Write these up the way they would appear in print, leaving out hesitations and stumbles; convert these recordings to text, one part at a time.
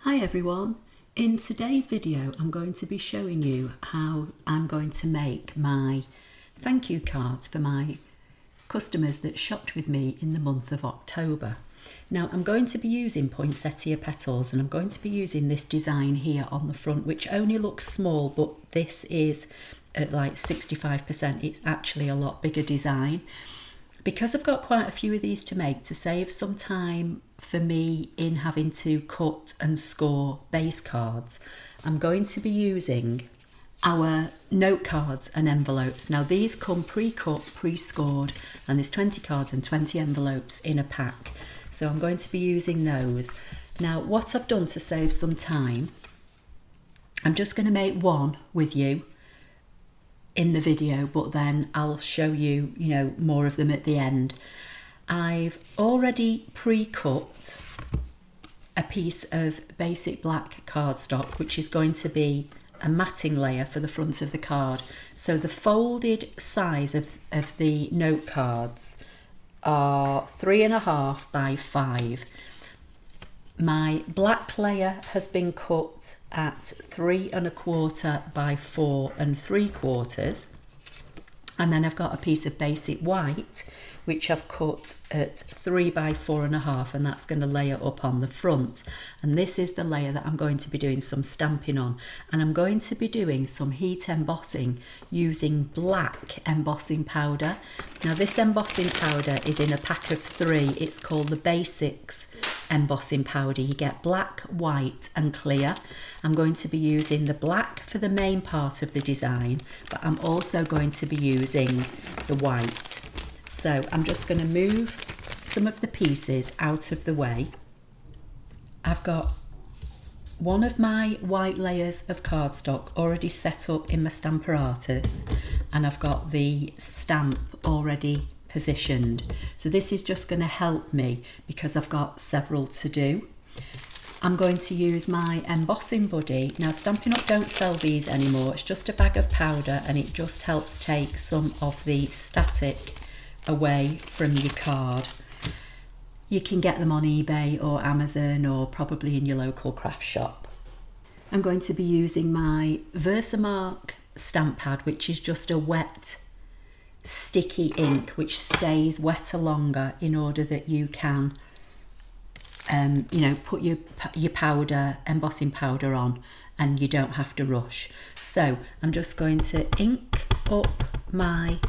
Hi everyone, in today's video I'm going to be showing you how I'm going to make my thank you cards for my customers that shopped with me in the month of October. Now I'm going to be using Poinsettia Petals and I'm going to be using this design here on the front, which only looks small, but this is at like 65%. It's actually a lot bigger design. Because I've got quite a few of these to make, to save some time for me in having to cut and score base cards, I'm going to be using our note cards and envelopes. Now these come pre-cut, pre-scored, and there's 20 cards and 20 envelopes in a pack. So I'm going to be using those. Now what I've done to save some time, I'm just going to make one with you in the video, but then I'll show you, more of them at the end. I've already pre-cut a piece of basic black cardstock, which is going to be a matting layer for the front of the card. So the folded size of the note cards are 3.5 by 5. My black layer has been cut at 3.25 by 4 3/4, and then I've got a piece of basic white which I've cut at 3 by 4.5, and that's going to layer up on the front. And this is the layer that I'm going to be doing some stamping on, and I'm going to be doing some heat embossing using black embossing powder. Now this embossing powder is in a pack of 3. It's called the Basics embossing powder. You get black, white and clear. I'm going to be using the black for the main part of the design, but I'm also going to be using the white. So I'm just going to move some of the pieces out of the way. I've got one of my white layers of cardstock already set up in my Stamparatus, and I've got the stamp already positioned. So this is just going to help me because I've got several to do. I'm going to use my embossing buddy. Now Stampin' Up don't sell these anymore. It's just a bag of powder, and it just helps take some of the static away from your card. You can get them on eBay or Amazon or probably in your local craft shop. I'm going to be using my Versamark stamp pad, which is just a wet sticky ink which stays wetter longer in order that you can put your powder, embossing powder on, and you don't have to rush. So I'm just going to ink up my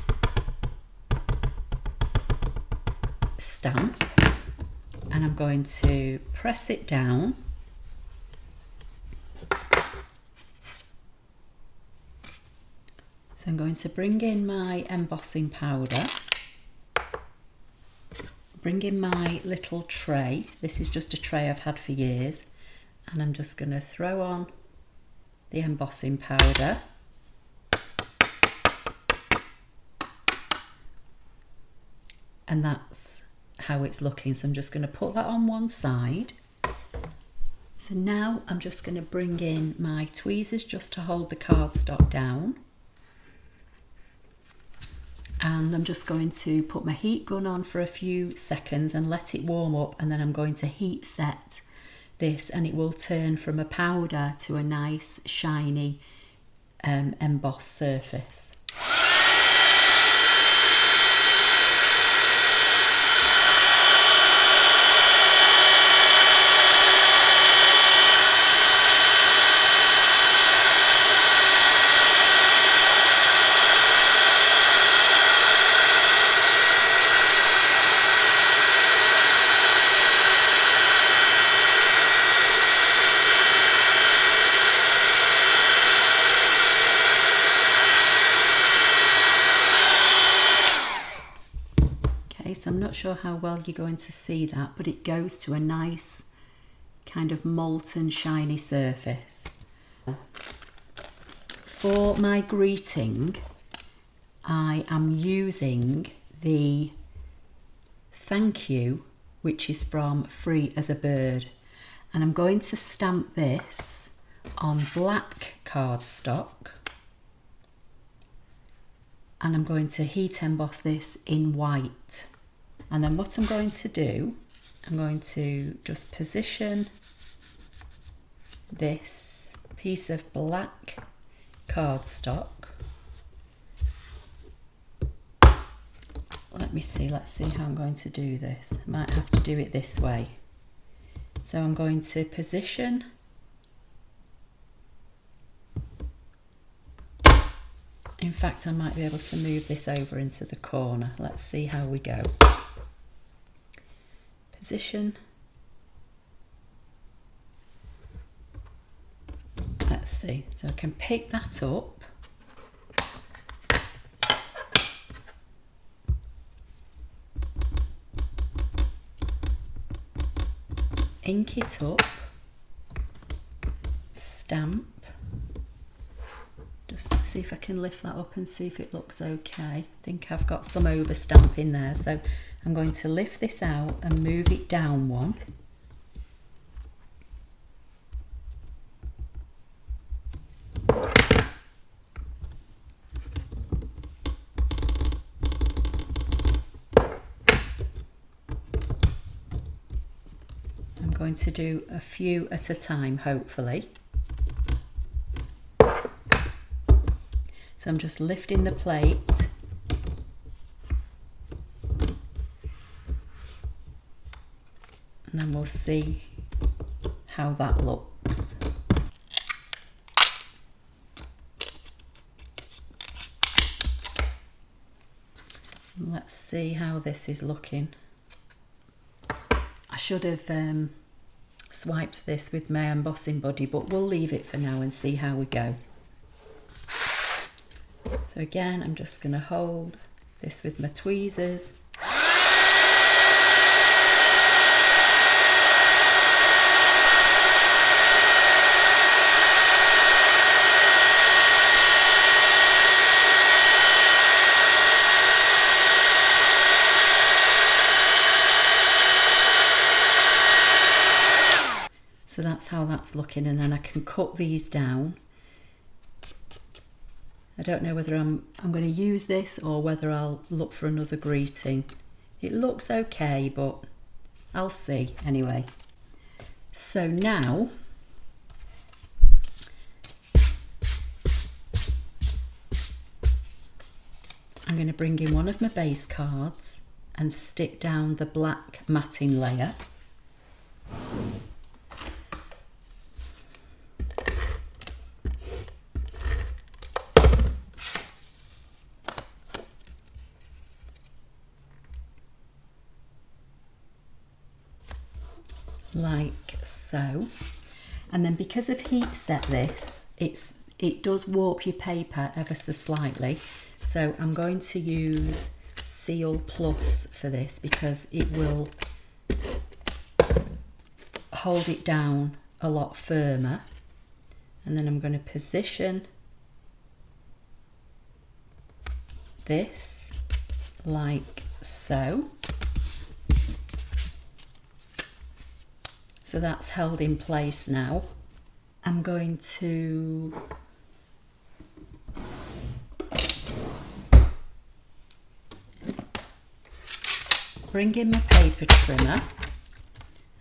stamp, and I'm going to press it down. So I'm going to bring in my embossing powder, bring in my little tray. This is just a tray I've had for years, and I'm just going to throw on the embossing powder. And that's how it's looking. So I'm just going to put that on one side. So now I'm just going to bring in my tweezers just to hold the cardstock down. And I'm just going to put my heat gun on for a few seconds and let it warm up, and then I'm going to heat set this, and it will turn from a powder to a nice shiny embossed surface. So I'm not sure how well you're going to see that, but it goes to a nice kind of molten shiny surface. For my greeting, I am using the thank you, which is from Free as a Bird, and I'm going to stamp this on black cardstock, and I'm going to heat emboss this in white. And then what I'm going to do, I'm going to just position this piece of black cardstock. Let's see how I'm going to do this. I might have to do it this way. So I'm going to position in fact, I might be able to move this over into the corner. Let's see how we go. Position. Let's see. So I can pick that up. Ink it up. Stamp. Just see if I can lift that up and see if it looks okay. I think I've got some over stamp in there, so I'm going to lift this out and move it down one. I'm going to do a few at a time, hopefully. So I'm just lifting the plate and then we'll see how that looks. Let's see how this is looking. I should have swiped this with my embossing buddy, but we'll leave it for now and see how we go. So again, I'm just going to hold this with my tweezers. So that's how that's looking, and then I can cut these down. I don't know whether I'm going to use this or whether I'll look for another greeting. It looks okay, but I'll see anyway. So now I'm going to bring in one of my base cards and stick down the black matting layer. Like so, and then because I've heat set this, it does warp your paper ever so slightly, so I'm going to use Seal Plus for this because it will hold it down a lot firmer. And then I'm going to position this like so. So that's held in place now. I'm going to bring in my paper trimmer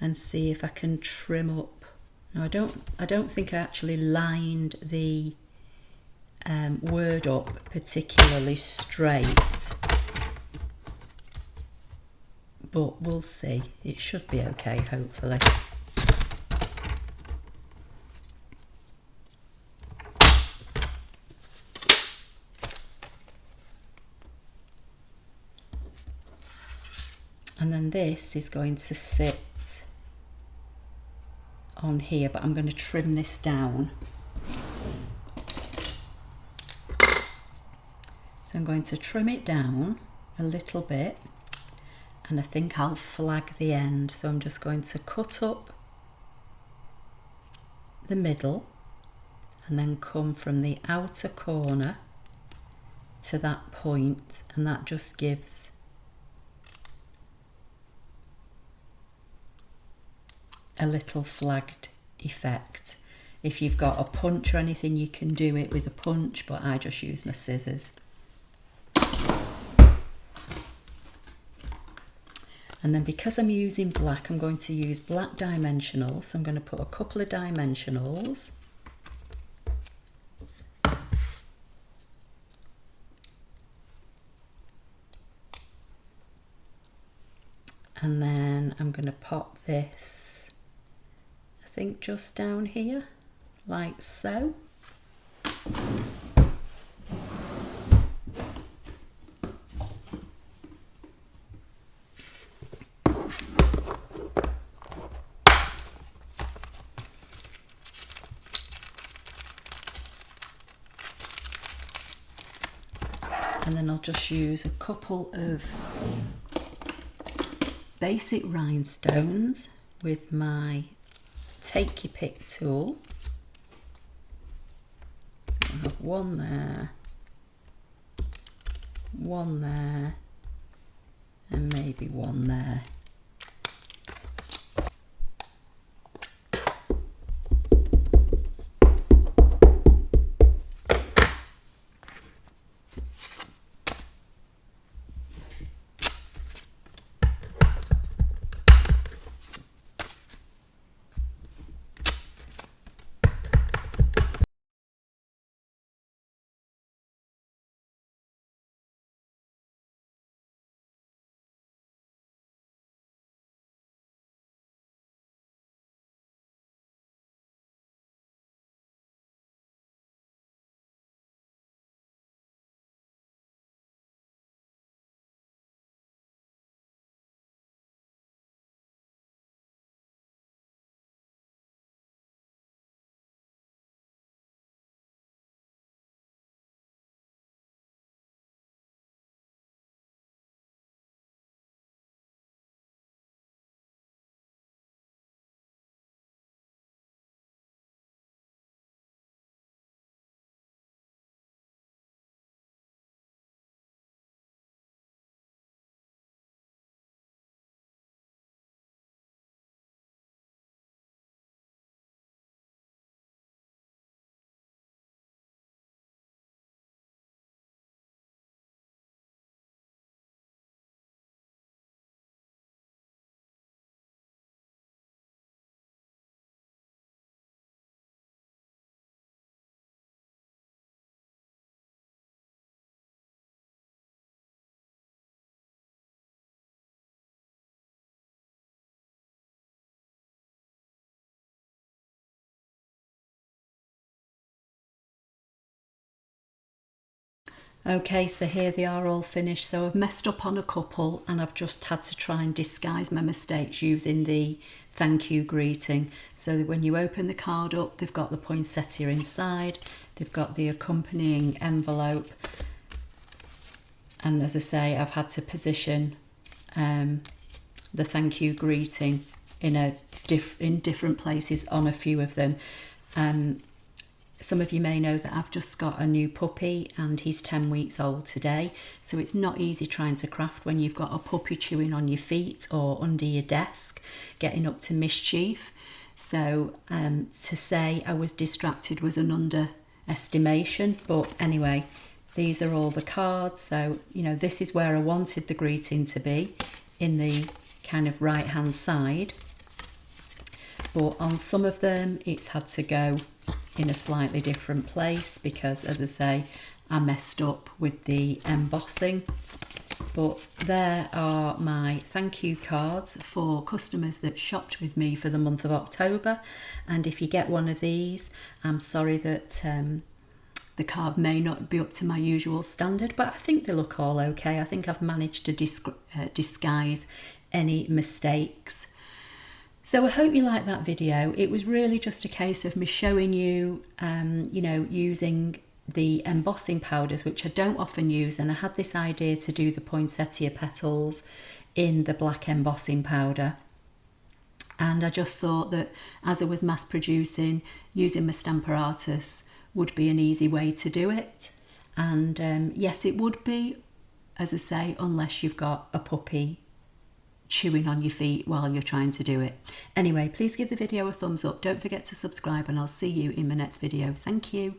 and see if I can trim up. Now I don't think I actually lined the word up particularly straight, but we'll see. It should be okay, hopefully. And then this is going to sit on here, but I'm going to trim this down. So I'm going to trim it down a little bit, and I think I'll flag the end. So I'm just going to cut up the middle and then come from the outer corner to that point, and that just gives a little flagged effect. If you've got a punch or anything, you can do it with a punch, but I just use my scissors. And then because I'm using black, I'm going to use black dimensionals. So I'm going to put a couple of dimensionals. And then I'm going to pop this, I think just down here, like so. And then I'll just use a couple of basic rhinestones with my Take Your Pick tool. So I have one there, and maybe one there. Okay, so here they are all finished. So I've messed up on a couple and I've just had to try and disguise my mistakes using the thank you greeting. So that when you open the card up, they've got the poinsettia inside, they've got the accompanying envelope. And as I say, I've had to position the thank you greeting in different places on a few of them. Some of you may know that I've just got a new puppy and he's 10 weeks old today. So it's not easy trying to craft when you've got a puppy chewing on your feet or under your desk, getting up to mischief. So to say I was distracted was an underestimation. But anyway, these are all the cards. So, you know, this is where I wanted the greeting to be, in the kind of right hand side. But on some of them, it's had to go in a slightly different place because, as I say, I messed up with the embossing. But there are my thank you cards for customers that shopped with me for the month of October. And if you get one of these, I'm sorry that the card may not be up to my usual standard, but I think they look all okay. I think I've managed to disguise any mistakes. So I hope you liked that video. It was really just a case of me showing you, you know, using the embossing powders, which I don't often use. And I had this idea to do the Poinsettia Petals in the black embossing powder. And I just thought that as I was mass producing, using my Stamparatus would be an easy way to do it. And yes, it would be, as I say, unless you've got a puppy chewing on your feet while you're trying to do it. Anyway, please give the video a thumbs up. Don't forget to subscribe and I'll see you in my next video. Thank you.